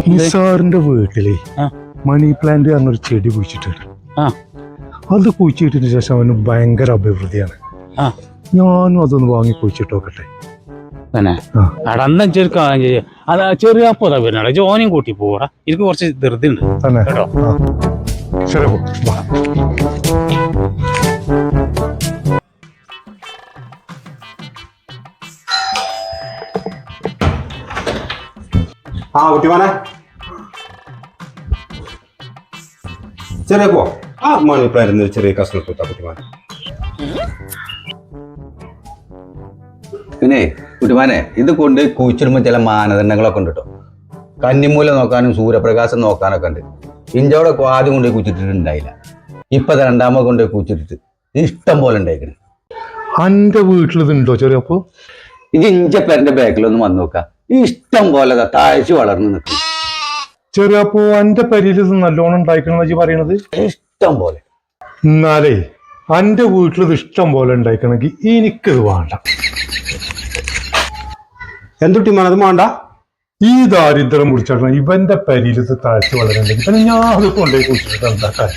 നിസാറിന്റെ വീട്ടിലെ money plant എന്നൊരു ചെടി കുഴിച്ചിട്ടുണ്ട്. അത് കുഴിച്ചിട്ടതിന് ശേഷം അവന് ഭയങ്കര അഭിവൃദ്ധിയാണ്. ഞാനും അതൊന്ന് വാങ്ങി കുഴിച്ചിട്ടോക്കട്ടെ. ചെറിയ ജോനിയും കൂട്ടി പോടാ. എനിക്ക് കുറച്ച് ധൃതി ഉണ്ട് കേട്ടോ. ശരി കുട്ടിമാനെ ചെറിയ പോ മണി പ്ലാന്റ് ചെറിയ കഷ്ണം കുട്ടിമാനെ. പിന്നെ കുട്ടിമാനെ ഇത് കൊണ്ട് കുഴിച്ചിടുമ്പോൾ ചില മാനദണ്ഡങ്ങളൊക്കെ ഉണ്ട് കേട്ടോ. കന്നിമൂല നോക്കാനും സൂര്യപ്രകാശം നോക്കാനൊക്കെ ഉണ്ട്. ഇഞ്ചോടെ ആദ്യം കൊണ്ടുപോയി കുഴിച്ചിട്ടിട്ടുണ്ടായില്ല. ഇപ്പൊ രണ്ടാമത് കൊണ്ടുപോയി കുഴിച്ചിട്ടിട്ട് ഇഷ്ടം പോലെ ഉണ്ടായിക്കണ്. എന്റെ വീട്ടിലിതുണ്ടോ ചെറിയപ്പോ? ഇത് ഇഞ്ചപ്പേരന്റെ ബാക്കിലൊന്നും വന്നു നോക്കാം. ഇഷ്ടം പോലെ താഴ്ച വളർന്നു നിൽക്കും. ചെറിയപ്പോ എന്റെ പരിയിൽ ഇത് നല്ലോണം ഉണ്ടായിക്കണെന്ന് പറയണത്? ഇഷ്ടം പോലെ. എന്നാലേ എന്റെ വീട്ടിലിത് ഇഷ്ടം പോലെ ഉണ്ടായിക്കണമെങ്കിൽ എനിക്കിത് വേണ്ട. എന്തുട്ടിമാൻ അത് വേണ്ട? ഈ ദാരിദ്ര്യം മുടിച്ചാൽ ഇവന്റെ പരിയിൽ ഇത് താഴ്ച വളരുന്നുണ്ടെങ്കിൽ പിന്നെ ഞാൻ അത് കൊണ്ടുപോയി കുറിച്ചിട്ട് എന്താക്കാൻ?